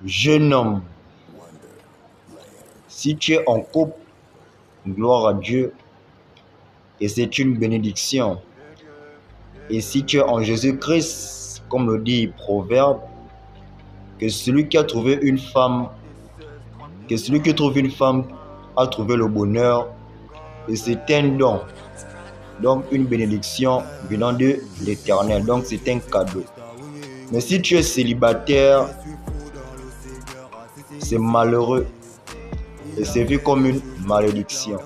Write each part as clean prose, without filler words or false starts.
Jeune homme, si tu es en couple, gloire à Dieu, et c'est une bénédiction. Et si tu es en Jésus-Christ, comme le dit Proverbe, que celui qui trouve une femme a trouvé le bonheur, et c'est un don, donc une bénédiction venant de l'Éternel, donc c'est un cadeau. Mais si tu es célibataire, c'est malheureux et c'est vu comme une malédiction.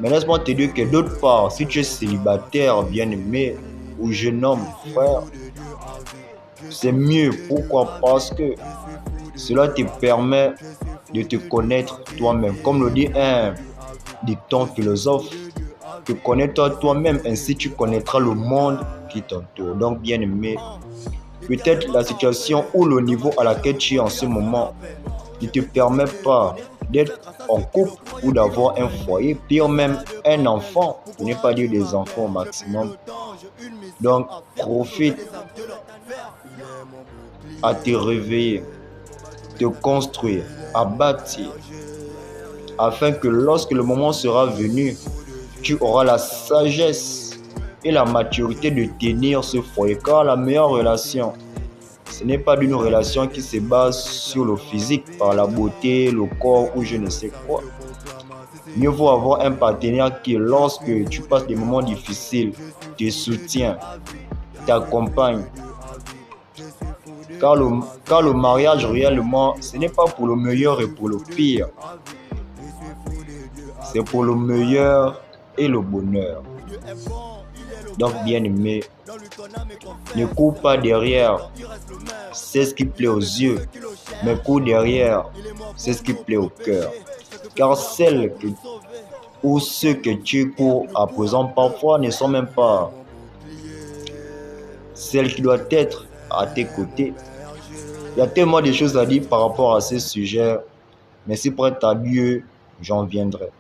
Mais laisse-moi te dire que d'autre part, si tu es célibataire, bien-aimé ou jeune homme, frère, c'est mieux. Pourquoi? Parce que cela te permet de te connaître toi-même. Comme le dit un dicton philosophe, te connais-toi toi-même, ainsi tu connaîtras le monde qui t'entoure. Donc, bien-aimé, peut-être la situation ou le niveau à laquelle tu es en ce moment ne te permet pas d'être en couple ou d'avoir un foyer, pire même un enfant, pour ne pas dire des enfants au maximum. Donc, profite à te réveiller, te construire, à bâtir, afin que lorsque le moment sera venu, tu auras la sagesse et la maturité de tenir ce foyer. Car la meilleure relation, ce n'est pas d'une relation qui se base sur le physique, par la beauté, le corps ou je ne sais quoi. Mieux vaut avoir un partenaire qui, lorsque tu passes des moments difficiles, te soutient, t'accompagne. Car le mariage, réellement, ce n'est pas pour le meilleur et pour le pire. C'est pour le meilleur et le bonheur. Donc, bien-aimé, ne cours pas derrière, c'est ce qui plaît aux yeux, mais cours derrière, c'est ce qui plaît au cœur. Car celles ou ceux que tu cours à présent parfois ne sont même pas celles qui doivent être à tes côtés. Il y a tellement de choses à dire par rapport à ce sujet, mais si prête à Dieu, j'en viendrai.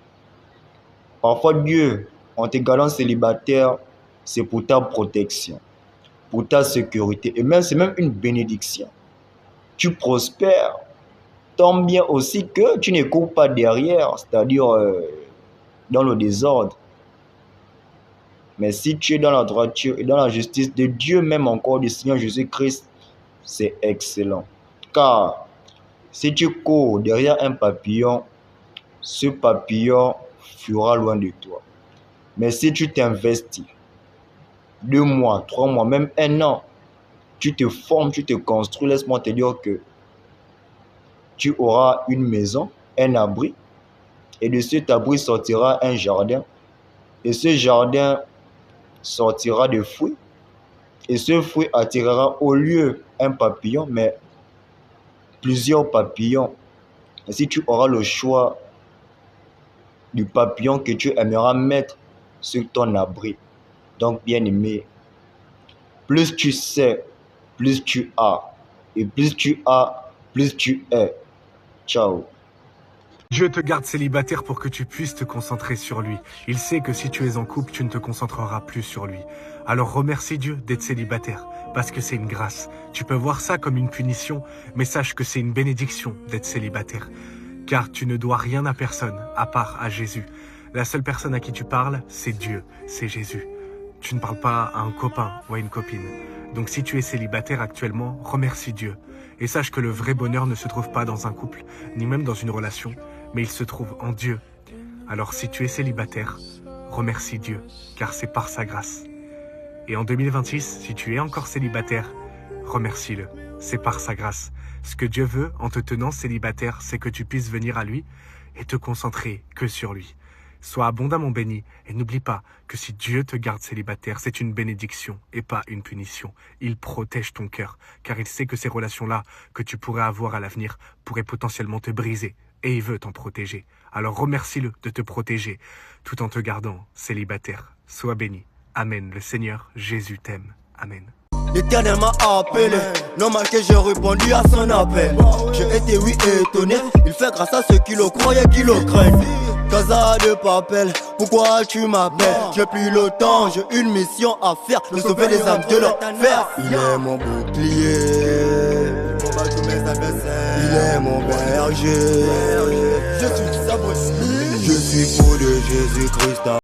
Parfois Dieu, en te gardant célibataire, c'est pour ta protection, pour ta sécurité, et même c'est même une bénédiction. Tu prospères, tant bien aussi que tu ne cours pas derrière, c'est-à-dire dans le désordre. Mais si tu es dans la droiture et dans la justice de Dieu, même encore du Seigneur Jésus-Christ, c'est excellent. Car si tu cours derrière un papillon, ce papillon fuira loin de toi. Mais si tu t'investis, 2 mois, 3 mois, même 1 an, tu te formes, tu te construis, laisse-moi te dire que tu auras une maison, un abri, et de cet abri sortira un jardin, et ce jardin sortira de fruits, et ce fruit attirera au lieu un papillon, mais plusieurs papillons. Et si tu auras le choix du papillon que tu aimeras mettre sur ton abri. Donc, bien aimé, plus tu sais, plus tu as. Et plus tu as, plus tu es. Ciao. Dieu te garde célibataire pour que tu puisses te concentrer sur lui. Il sait que si tu es en couple, tu ne te concentreras plus sur lui. Alors remercie Dieu d'être célibataire, parce que c'est une grâce. Tu peux voir ça comme une punition, mais sache que c'est une bénédiction d'être célibataire. Car tu ne dois rien à personne, à part à Jésus. La seule personne à qui tu parles, c'est Dieu, c'est Jésus. Tu ne parles pas à un copain ou à une copine. Donc si tu es célibataire actuellement, remercie Dieu. Et sache que le vrai bonheur ne se trouve pas dans un couple, ni même dans une relation, mais il se trouve en Dieu. Alors si tu es célibataire, remercie Dieu, car c'est par sa grâce. Et en 2026, si tu es encore célibataire, remercie-le, c'est par sa grâce. Ce que Dieu veut en te tenant célibataire, c'est que tu puisses venir à lui et te concentrer que sur lui. Sois abondamment béni et n'oublie pas que si Dieu te garde célibataire, c'est une bénédiction et pas une punition. Il protège ton cœur, car il sait que ces relations-là que tu pourrais avoir à l'avenir pourraient potentiellement te briser. Et il veut t'en protéger. Alors remercie-le de te protéger tout en te gardant célibataire. Sois béni. Amen. Le Seigneur Jésus t'aime. Amen. L'Éternel m'a appelé, non que j'ai répondu à son appel. J'ai été oui étonné, il fait grâce à ceux qui le croyaient, qui le craignent. Casa de papel, pourquoi tu m'appelles? J'ai plus le temps, j'ai une mission à faire, de sauver les âmes de l'enfer. Il est mon bouclier, il combat tous mes adversaires. berger. Je suis fou de Jésus-Christ.